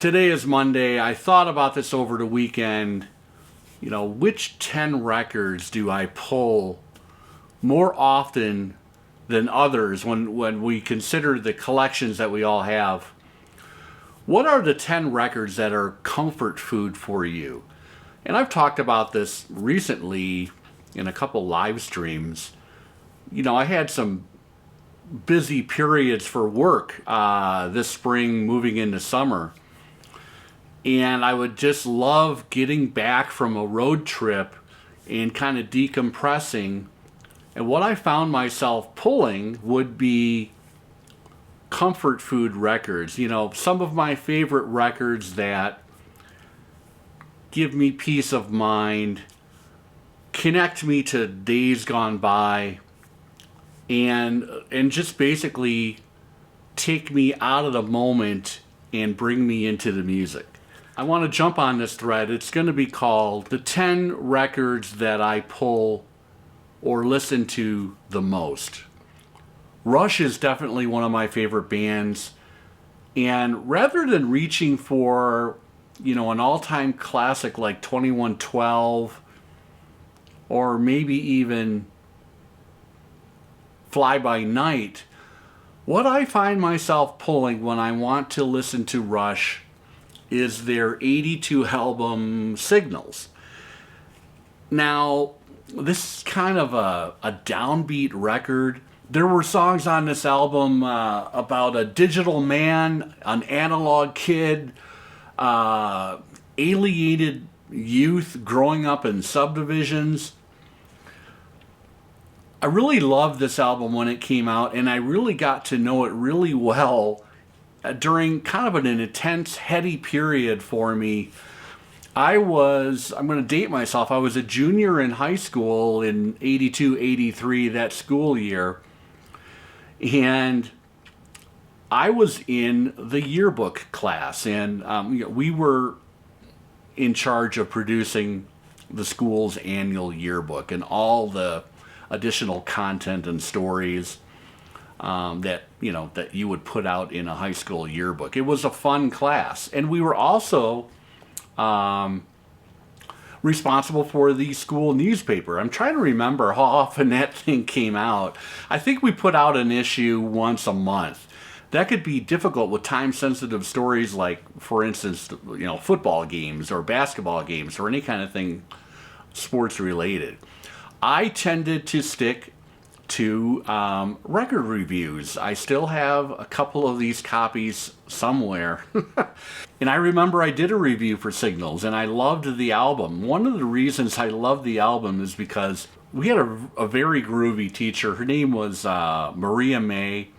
Today is Monday. I thought about this over the weekend. Which 10 records do I pull more often than others when we consider the collections that we all have? What are the 10 records that are comfort food for you? And I've talked about this recently in a couple live streams. I had some busy periods for work this spring moving into summer. And I would just love getting back from a road trip and kind of decompressing. And what I found myself pulling would be comfort food records. Some of my favorite records that give me peace of mind, connect me to days gone by, and just basically take me out of the moment and bring me into the music. I want to jump on this thread. It's going to be called the 10 records that I pull or listen to the most. Rush is definitely one of my favorite bands. And rather than reaching for, an all-time classic like 2112 or maybe even Fly By Night, what I find myself pulling when I want to listen to Rush is their 82 album Signals. Now, this is kind of a downbeat record. There were songs on this album about a digital man, an analog kid, alienated youth growing up in subdivisions. I really loved this album when it came out, and I really got to know it really well during kind of an intense, heady period for me. I'm going to date myself, I was a junior in high school in 82, 83, that school year. And I was in the yearbook class, and we were in charge of producing the school's annual yearbook and all the additional content and stories that you would put out in a high school yearbook. It was a fun class, and we were also responsible for the school newspaper. I'm trying to remember how often that thing came out. I think we put out an issue once a month. That could be difficult with time-sensitive stories like, for instance, football games or basketball games or any kind of thing sports-related. I tended to stick to record reviews. I still have a couple of these copies somewhere. And I remember I did a review for Signals, and I loved the album. One of the reasons I loved the album is because we had a very groovy teacher. Her name was Maria May.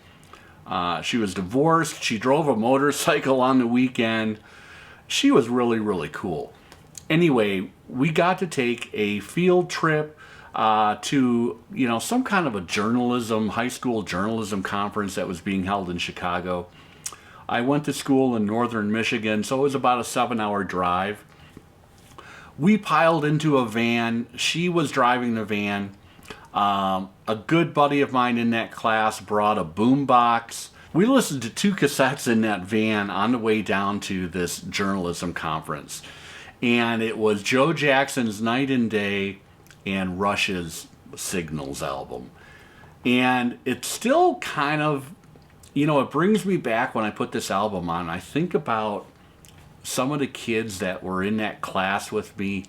She was divorced. She drove a motorcycle on the weekend. She was really, really cool. Anyway, we got to take a field trip to some kind of a high school journalism conference that was being held in Chicago. I went to school in northern Michigan, so it was about a 7-hour drive. We piled into a van. She was driving the van. A good buddy of mine in that class brought a boombox. We listened to 2 cassettes in that van on the way down to this journalism conference. And it was Joe Jackson's Night and Day and Rush's Signals album. And it's still kind of, it brings me back when I put this album on. I think about some of the kids that were in that class with me,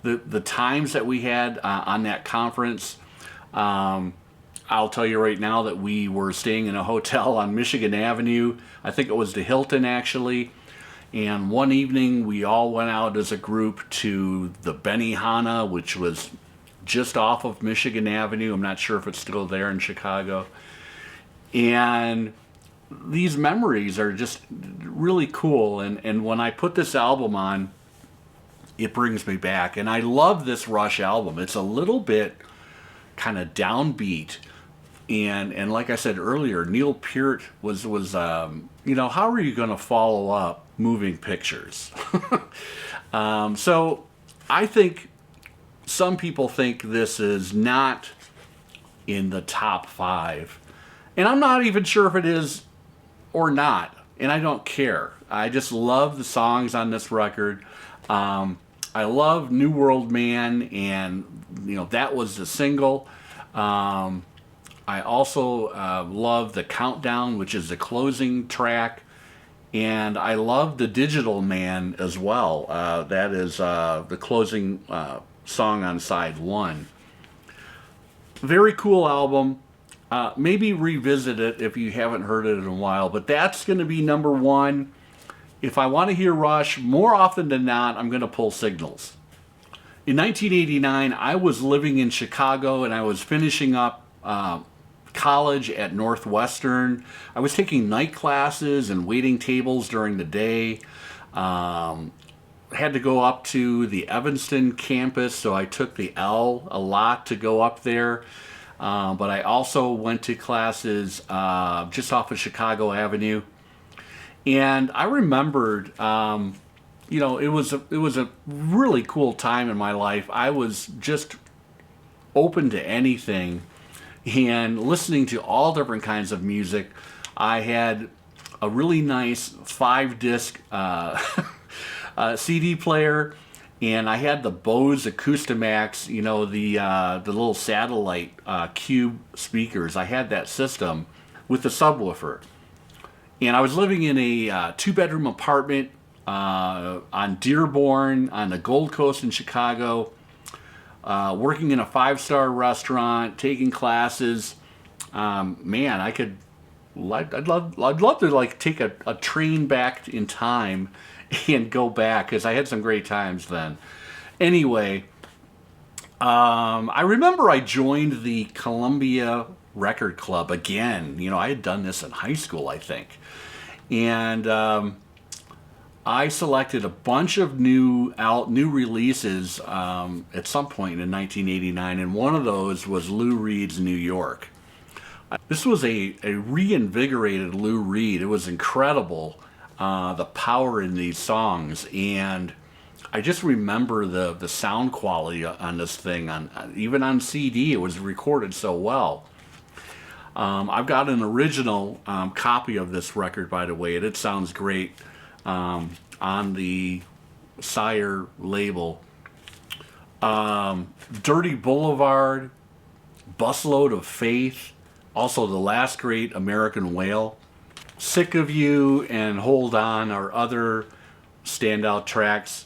the times that we had on that conference. I'll tell you right now that we were staying in a hotel on Michigan Avenue. I think it was the Hilton, actually. And one evening we all went out as a group to the Benihana, which was just off of Michigan Avenue. I'm not sure if it's still there in Chicago. And these memories are just really cool. And when I put this album on, it brings me back. And I love this Rush album. It's a little bit kind of downbeat. And like I said earlier, Neil Peart was how are you going to follow up Moving Pictures? So I think some people think this is not in the top 5. And I'm not even sure if it is or not. and I don't care. I just love the songs on this record. I love New World Man, and that was the single. I also love the Countdown, which is the closing track, and I love the Digital Man as well. That is the closing song on side one. Very cool album. Maybe revisit it if you haven't heard it in a while, but that's going to be number one. If I want to hear Rush, more often than not, I'm going to pull Signals. In 1989, I was living in Chicago and I was finishing up college at Northwestern. I was taking night classes and waiting tables during the day. Had to go up to the Evanston campus, so I took the L a lot to go up there. But I also went to classes just off of Chicago Avenue. And I remembered, it was a really cool time in my life. I was just open to anything and listening to all different kinds of music. I had a really nice 5-disc CD player, and I had the Bose Acoustimax, the little satellite cube speakers. I had that system with the subwoofer. And I was living in a 2-bedroom apartment on Dearborn on the Gold Coast in Chicago, working in a 5-star restaurant, taking classes. Man, I'd love to like take a train back in time and go back, because I had some great times then. Anyway, I remember I joined the Columbia Record Club again. I had done this in high school, I think. And I selected a bunch of new releases at some point in 1989, and one of those was Lou Reed's New York. This was a reinvigorated Lou Reed. It was incredible, the power in these songs, and I just remember the sound quality on this thing. Even on CD, it was recorded so well. I've got an original copy of this record, by the way, and it sounds great on the Sire label. Dirty Boulevard, Busload of Faith, also The Last Great American Whale, Sick of You, and Hold On are other standout tracks.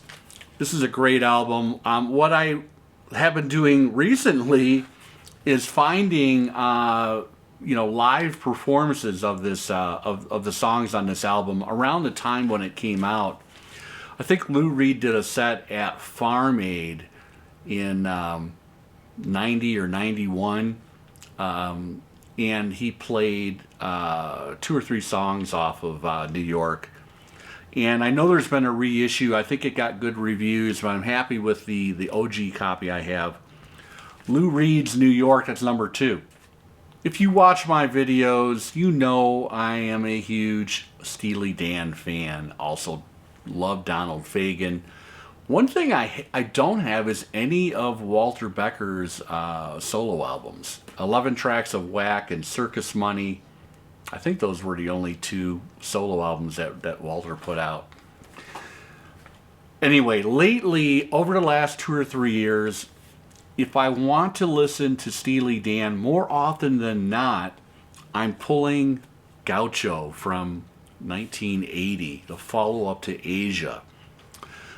This is a great album. What I have been doing recently is finding live performances of this of the songs on this album around the time when it came out. I think Lou Reed did a set at Farm Aid in 90 or 91, and he played 2 or 3 songs off of New York. And I know there's been a reissue. I think it got good reviews, but I'm happy with the OG copy I have. Lou Reed's New York, that's number 2. If you watch my videos, you know I am a huge Steely Dan fan. Also love Donald Fagen. One thing I don't have is any of Walter Becker's solo albums. 11 tracks of Whack and Circus Money. I think those were the only 2 solo albums that Walter put out. Anyway, lately, over the last 2 or 3 years, if I want to listen to Steely Dan, more often than not, I'm pulling Gaucho from 1980, the follow-up to Asia.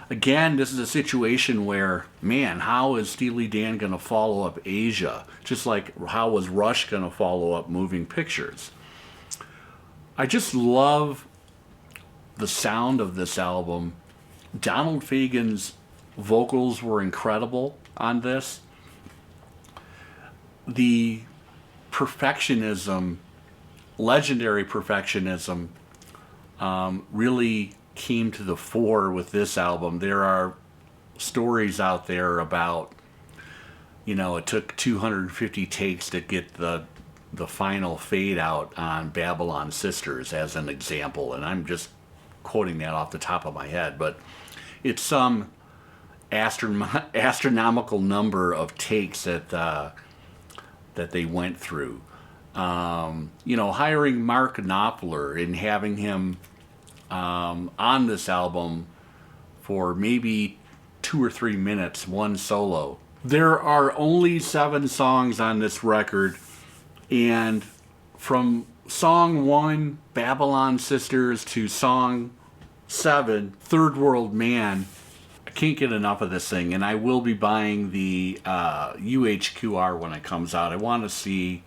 Again, this is a situation where, man, how is Steely Dan going to follow up Asia? Just like how was Rush going to follow up Moving Pictures? I just love the sound of this album. Donald Fagen's vocals were incredible on this. The perfectionism, legendary perfectionism, really came to the fore with this album. There are stories out there about, it took 250 takes to get the final fade out on Babylon Sisters as an example, and I'm just quoting that off the top of my head, but it's some astronomical number of takes that they went through. Hiring Mark Knopfler and having him on this album for maybe 2 or 3 minutes, one solo. There are only 7 songs on this record, and from song 1, Babylon Sisters, to song 7, Third World Man, I can't get enough of this thing, and I will be buying the UHQR when it comes out. I want to see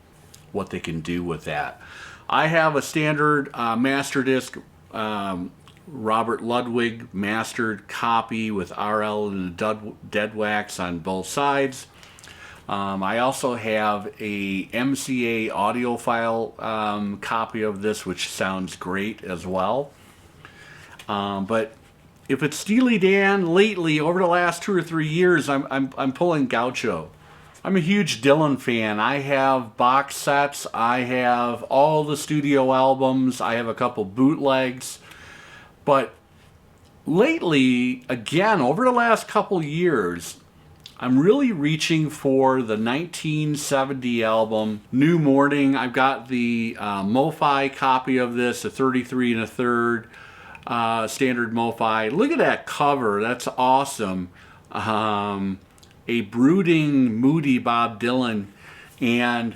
what they can do with that. I have a standard master disc, Robert Ludwig mastered copy with RL and dead wax on both sides. I also have a MCA audiophile copy of this, which sounds great as well. But if it's Steely Dan, lately over the last 2 or 3 years, I'm pulling Gaucho. I'm a huge Dylan fan. I have box sets. I have all the studio albums. I have a couple bootlegs. But lately, again, over the last couple years, I'm really reaching for the 1970 album, New Morning. I've got the MoFi copy of this, a 33 1/3 standard MoFi. Look at that cover. That's awesome. A brooding, moody Bob Dylan. And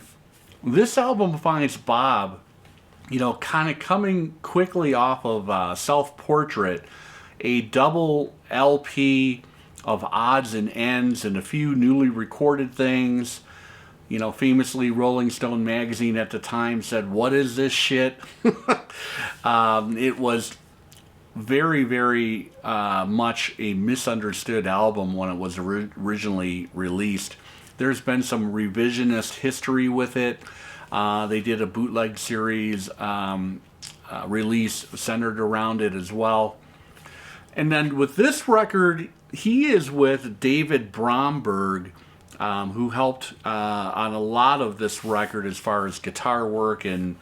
this album finds Bob, you know, kind of coming quickly off of Self-Portrait, a double LP of odds and ends and a few newly recorded things. You know, famously, Rolling Stone magazine at the time said, "What is this shit?" It was very, very much a misunderstood album when it was originally released. There's been some revisionist history with it. They did a bootleg series release centered around it as well. And then with this record, he is with David Bromberg, who helped on a lot of this record as far as guitar work and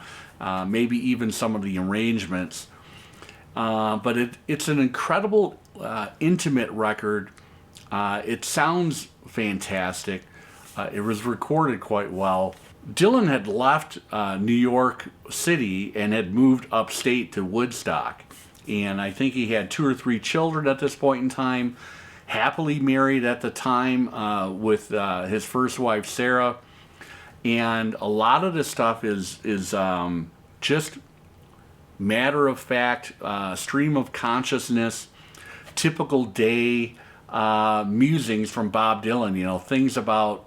maybe even some of the arrangements. But it's an incredible, intimate record. It sounds fantastic. It was recorded quite well. Dylan had left New York City and had moved upstate to Woodstock. And I think he had 2 or 3 children at this point in time, happily married at the time with his first wife, Sarah. And a lot of this stuff is just matter of fact, stream of consciousness, typical day musings from Bob Dylan, you know, things about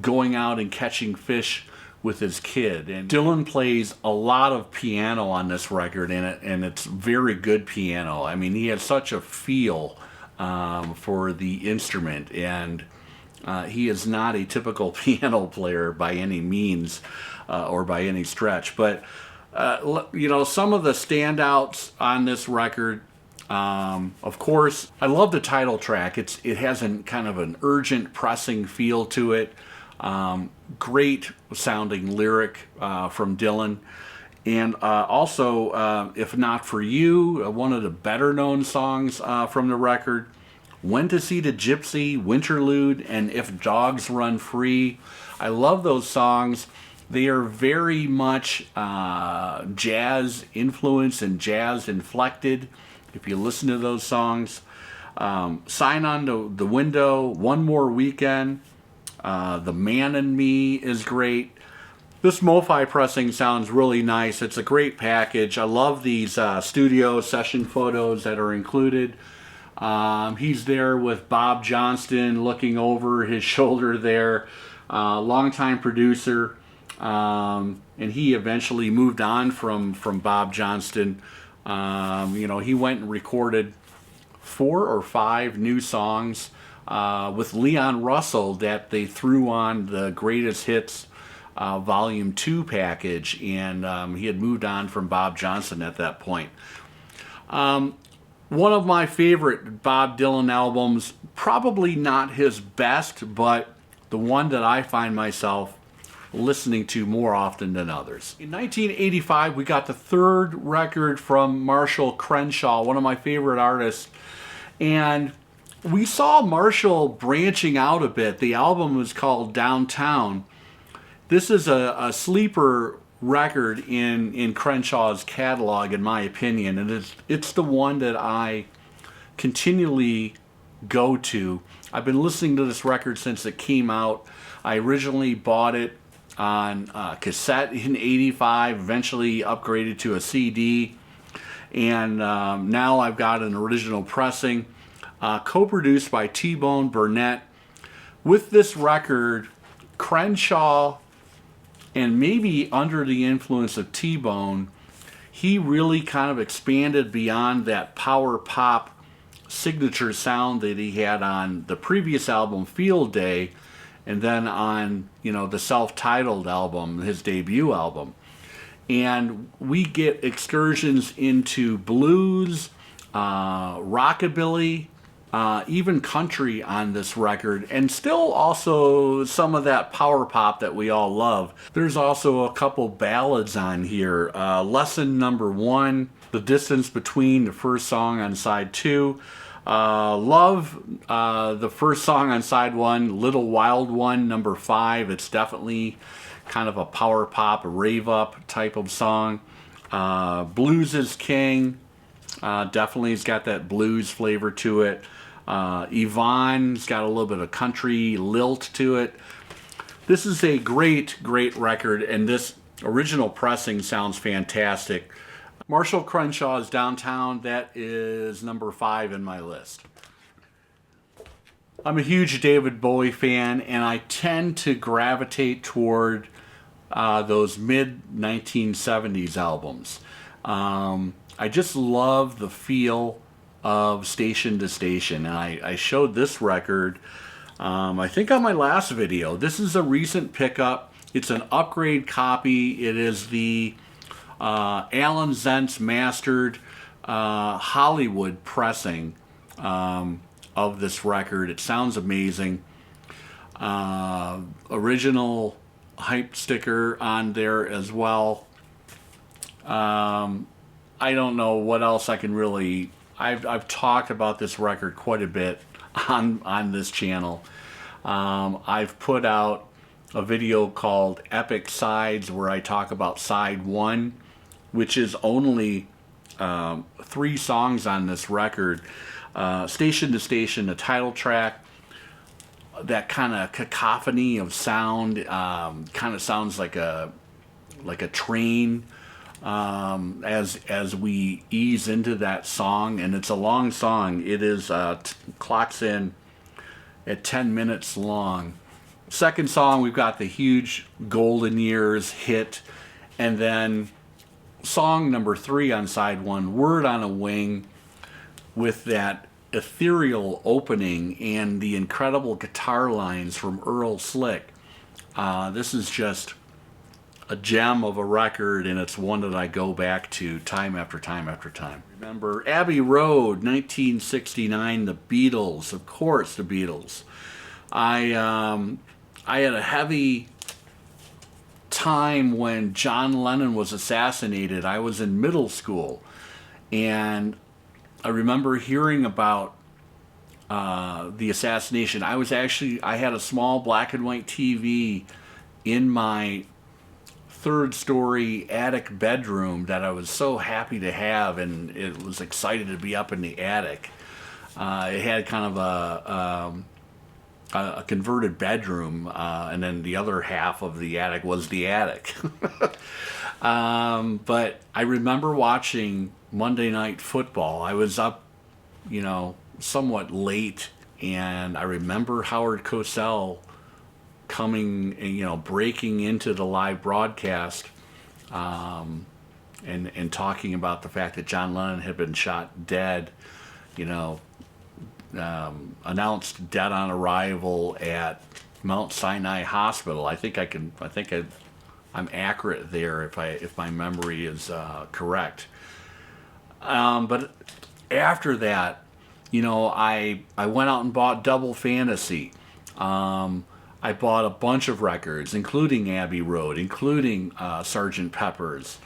going out and catching fish with his kid. And Dylan plays a lot of piano on this record, and it's very good piano. I mean, he has such a feel for the instrument, and he is not a typical piano player by any means or by any stretch. But you know, some of the standouts on this record, of course, I love the title track. It has kind of an urgent, pressing feel to it. Great sounding lyric from Dylan. And also, If Not For You, one of the better known songs from the record. Went to See the Gypsy, Winterlude, and If Dogs Run Free. I love those songs. They are very much jazz influenced and jazz inflected, if you listen to those songs. Sign on the Window, One More Weekend, The Man in Me is great. This MoFi pressing sounds really nice. It's a great package. I love these studio session photos that are included. He's there with Bob Johnston looking over his shoulder there, longtime producer. And he eventually moved on from Bob Johnston. You know, he went and recorded 4 or 5 new songs with Leon Russell that they threw on the Greatest Hits Volume 2 package, and he had moved on from Bob Johnston at that point. One of my favorite Bob Dylan albums, probably not his best, but the one that I find myself listening to more often than others. In 1985, we got the 3rd record from Marshall Crenshaw, one of my favorite artists, and we saw Marshall branching out a bit. The album was called Downtown. This is a sleeper record in Crenshaw's catalog, in my opinion, and it's the one that I continually go to. I've been listening to this record since it came out. I originally bought it on cassette in '85, eventually upgraded to a CD, and now I've got an original pressing, co-produced by T-Bone Burnett. With this record, Crenshaw, and maybe under the influence of T-Bone, he really kind of expanded beyond that power pop signature sound that he had on the previous album, Field Day, and then on, the self-titled album, his debut album. And we get excursions into blues, rockabilly, even country on this record, and still also some of that power pop that we all love. There's also a couple ballads on here. Lesson Number 1, The Distance Between, the first song on side 2. Love, the first song on side 1. Little Wild One, number 5. It's definitely kind of a power pop, a rave up type of song. Blues is King, definitely has got that blues flavor to it. Yvonne's got a little bit of country lilt to it. This is a great record, and this original pressing sounds fantastic. Marshall Crenshaw's Downtown, that is number 5 in my list. I'm a huge David Bowie fan, and I tend to gravitate toward those mid-1970s albums. I just love the feel of Station to Station, and I showed this record, I think on my last video. This is a recent pickup. It's an upgrade copy. It is the Alan Zentz mastered Hollywood pressing of this record. It sounds amazing. Original hype sticker on there as well. I don't know what else I can really... I've talked about this record quite a bit on this channel. I've put out a video called Epic Sides where I talk about side 1, which is only 3 songs on this record. Station to Station, the title track, that kind of cacophony of sound, kind of sounds like a train as we ease into that song, and it's a long song. It is clocks in at 10 minutes long. Second song, we've got the huge Golden Years hit, and then song number 3 on side 1, Word on a Wing, with that ethereal opening and the incredible guitar lines from Earl Slick. This is just a gem of a record, and it's one that I go back to time after time after time. Remember Abbey Road, 1969, the Beatles, of course, the Beatles. I had a heavy time when John Lennon was assassinated. I was in middle school, and I remember hearing about the assassination. I had a small black and white TV in my 3rd story attic bedroom that I was so happy to have, and it was excited to be up in the attic. It had kind of a converted bedroom, and then the other half of the attic was the attic. But I remember watching Monday Night Football. I was up, somewhat late, and I remember Howard Cosell coming, breaking into the live broadcast, and talking about the fact that John Lennon had been shot dead, announced dead on arrival at Mount Sinai Hospital. I'm accurate there if my memory is correct. But after that, I went out and bought Double Fantasy. I bought a bunch of records, including Abbey Road, including Sgt. Pepper's.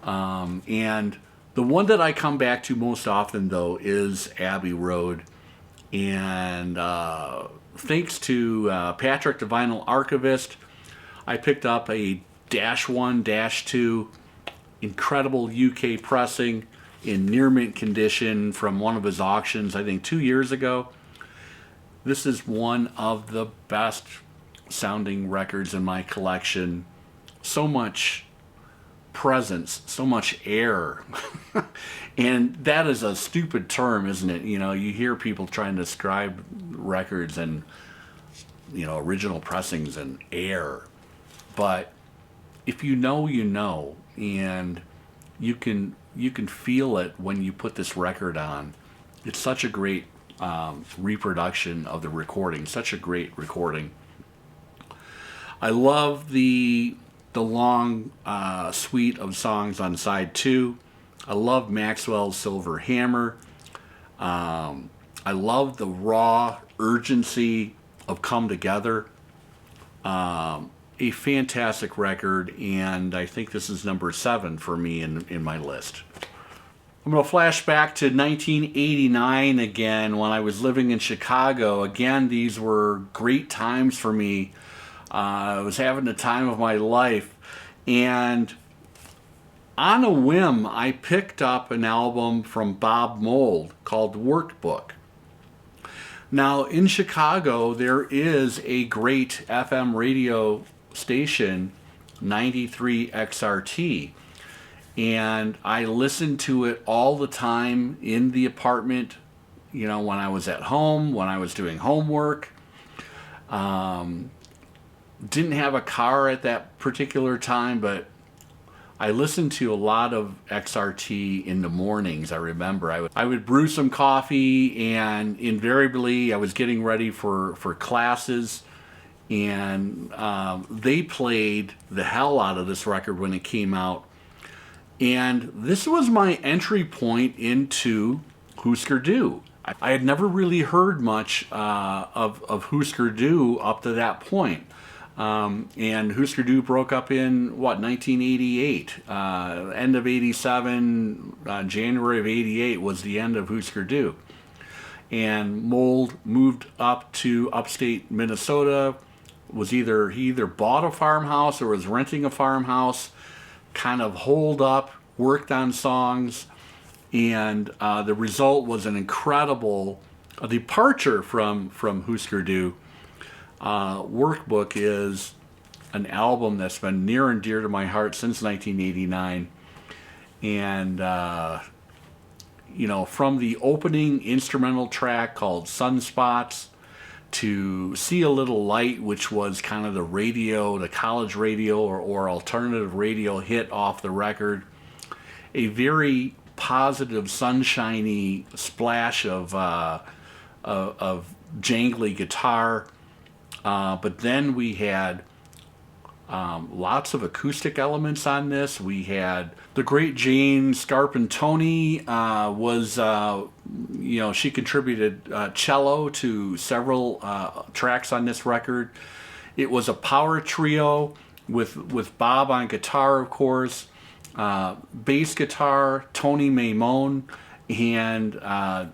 And the one that I come back to most often, though, is Abbey Road. And thanks to Patrick, the Vinyl Archivist, I picked up a Dash 1, Dash 2, incredible UK pressing in near mint condition from one of his auctions, I think 2 years ago. This is one of the best sounding records in my collection. So much presence, so much air. And that is a stupid term, isn't it? You know, you hear people trying to describe records and, you know, original pressings and air. But if you know, you know, and you can feel it when you put this record on. It's such a great reproduction of the recording, such a great recording. I love the long suite of songs on side 2. I love Maxwell's Silver Hammer. I love the raw urgency of Come Together. A fantastic record, and I think this is number 7 for me in my list. I'm going to flash back to 1989 again when I was living in Chicago. Again, these were great times for me. I was having the time of my life, and on a whim, I picked up an album from Bob Mould called Workbook. Now, in Chicago, there is a great FM radio station, 93 XRT, and I listened to it all the time in the apartment, you know, when I was at home, when I was doing homework. Didn't have a car at that particular time, but I listened to a lot of XRT in the mornings. I remember I would brew some coffee, and invariably I was getting ready for classes, and they played the hell out of this record when it came out. And this was my entry point into Husker Du. I had never really heard much of Husker Du up to that point. And Husker Du broke up in, 1988. End of 87, January of 88 was the end of Husker Du. And Mould moved up to upstate Minnesota. He either bought a farmhouse or was renting a farmhouse, kind of holed up, worked on songs, and the result was an incredible departure from Husker Du. Workbook is an album that's been near and dear to my heart since 1989. And, from the opening instrumental track called Sunspots to See a Little Light, which was kind of the college radio or alternative radio hit off the record, a very positive, sunshiny splash of jangly guitar. But then we had lots of acoustic elements on this. We had the great Jane Scarpantoni she contributed cello to several tracks on this record. It was a power trio with Bob on guitar, of course, bass guitar, Tony Maimone, and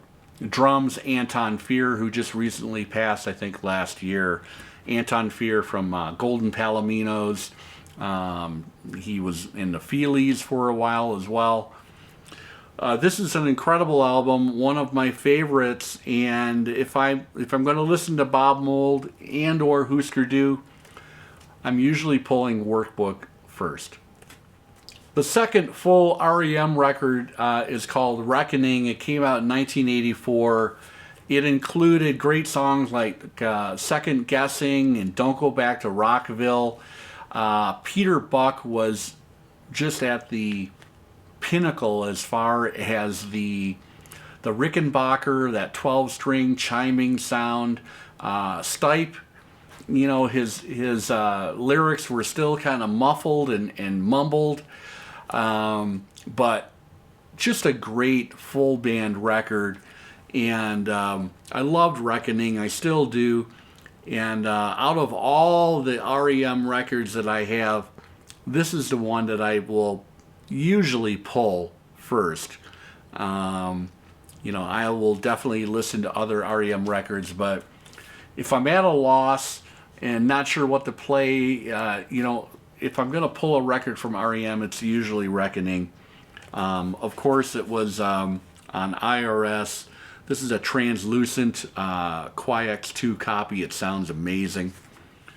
drums, Anton Fear, who just recently passed, I think, last year. Anton Fear from Golden Palominos. He was in the Feelies for a while as well. This is an incredible album, one of my favorites, and if I'm going to listen to Bob Mould and or Husker Du, I'm usually pulling Workbook first. The second full REM record is called Reckoning. It came out in 1984. It included great songs like Second Guessing and Don't Go Back to Rockville. Peter Buck was just at the pinnacle as far as the Rickenbacker, that 12-string chiming sound. Stipe, his lyrics were still kind of muffled and mumbled. But just a great full band record, and I loved Reckoning. I still do. And out of all the REM records that I have, this is the one that I will usually pull first. I will definitely listen to other REM records, but if I'm at a loss and not sure what to play, if I'm going to pull a record from REM, it's usually Reckoning. Of course, it was on IRS. This is a translucent QuiX2 copy. It sounds amazing.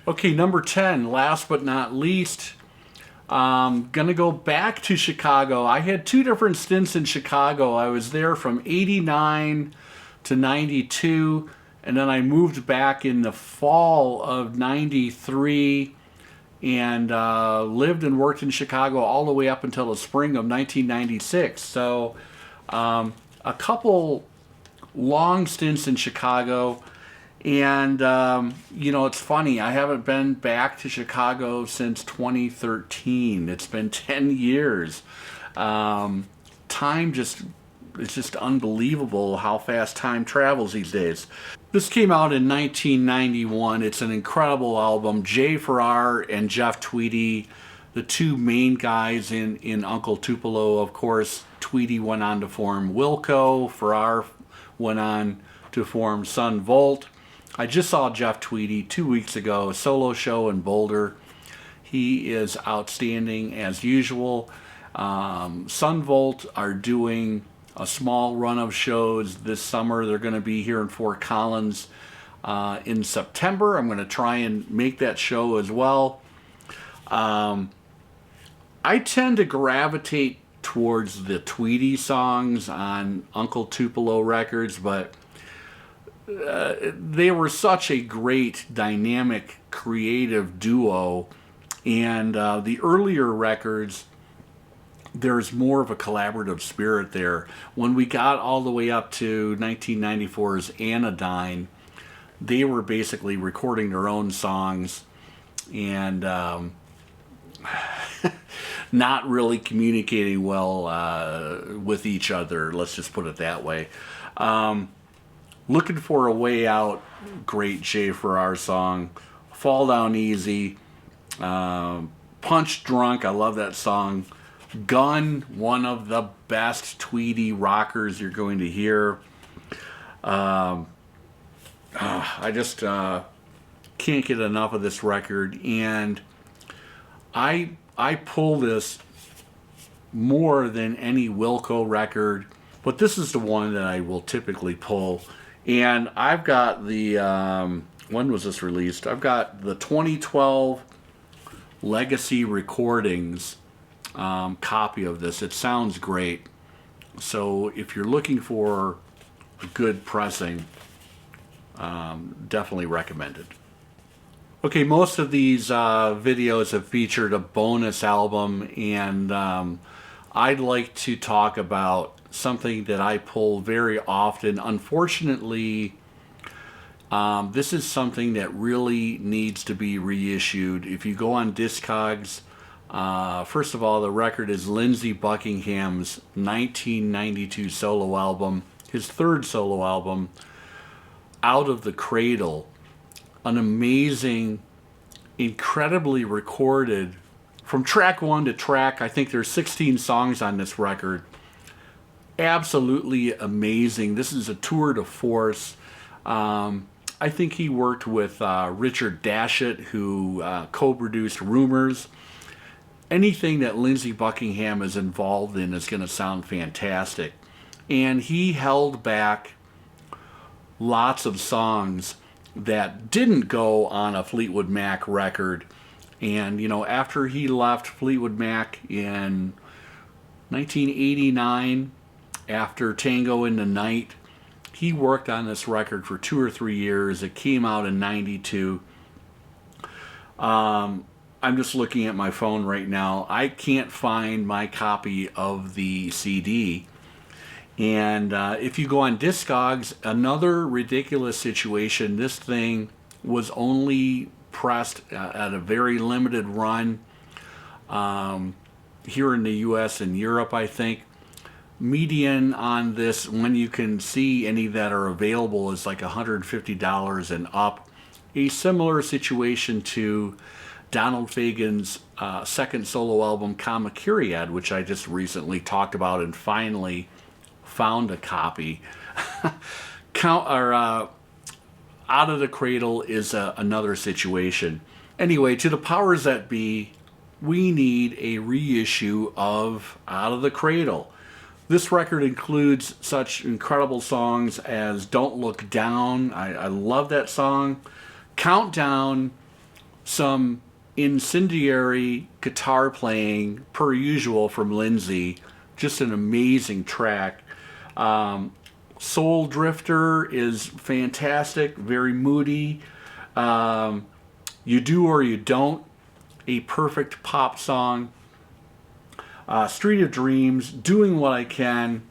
Okay, number 10, last but not least, gonna go back to Chicago. I had two different stints in Chicago. I was there from 89 to 92, and then I moved back in the fall of 93 and lived and worked in Chicago all the way up until the spring of 1996. So a couple long stints in Chicago. And, you know, it's funny, I haven't been back to Chicago since 2013. It's been 10 years. Time just, it's just unbelievable how fast time travels these days. This came out in 1991. It's an incredible album. Jay Farrar and Jeff Tweedy, the two main guys in Uncle Tupelo. Of course, Tweedy went on to form Wilco. Farrar went on to form Son Volt. I just saw Jeff Tweedy 2 weeks ago, a solo show in Boulder. He is outstanding as usual. Son Volt are doing a small run of shows this summer. They're going to be here in Fort Collins in September. I'm going to try and make that show as well. I tend to gravitate towards the Tweedy songs on Uncle Tupelo records, but they were such a great, dynamic, creative duo. And the earlier records, there's more of a collaborative spirit there. When we got all the way up to 1994's Anodyne, they were basically recording their own songs and not really communicating well with each other. Let's just put it that way. Looking for a Way Out, great Jay Farrar song. Fall Down Easy. Punch Drunk, I love that song. Gun, one of the best Tweedy rockers you're going to hear. I just can't get enough of this record, and I pull this more than any Wilco record, but this is the one that I will typically pull. And I've got the, when was this released? I've got the 2012 Legacy Recordings copy of this. It sounds great. So if you're looking for a good pressing, definitely recommended. Okay, most of these videos have featured a bonus album, and I'd like to talk about something that I pull very often. Unfortunately, this is something that really needs to be reissued. If you go on Discogs, first of all, the record is Lindsey Buckingham's 1992 solo album, his third solo album, Out of the Cradle. An amazing, incredibly recorded, from track 1 to track, I think there's 16 songs on this record. Absolutely amazing. This is a tour de force. I think he worked with Richard Dashut, who co-produced Rumors. Anything that Lindsey Buckingham is involved in is going to sound fantastic. And he held back lots of songs that didn't go on a Fleetwood Mac record. And, you know, after he left Fleetwood Mac in 1989, after Tango in the Night, he worked on this record for 2 or 3 years. It came out in 92. I'm just looking at my phone right now. I can't find my copy of the CD. And if you go on Discogs, another ridiculous situation. This thing was only pressed at a very limited run here in the US and Europe, I think. Median on this, when you can see any that are available, is like $150 and up. A similar situation to Donald Fagen's second solo album, Kamakiriad, which I just recently talked about and finally found a copy. Out of the Cradle is another situation. Anyway, to the powers that be, we need a reissue of Out of the Cradle. This record includes such incredible songs as Don't Look Down. I love that song. Countdown, some incendiary guitar playing per usual from Lindsey. Just an amazing track. Soul Drifter is fantastic, very moody. You Do or You Don't, a perfect pop song. Street of Dreams, Doing What I Can.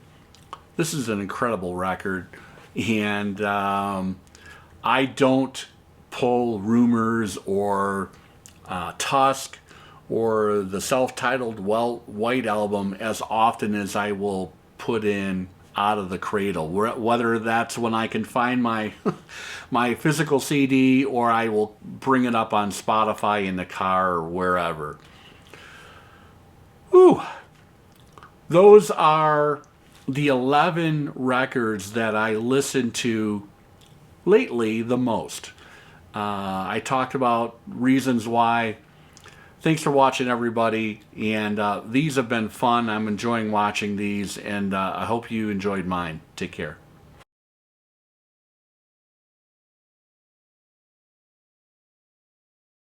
This is an incredible record. And I don't pull Rumors or Tusk or the self-titled White Album as often as I will put in Out of the Cradle. Whether that's when I can find my my physical CD or I will bring it up on Spotify in the car or wherever. Whew. Those are the 11 records that I listen to lately the most. I talked about reasons why. Thanks for watching, everybody. And these have been fun. I'm enjoying watching these, and I hope you enjoyed mine. Take care.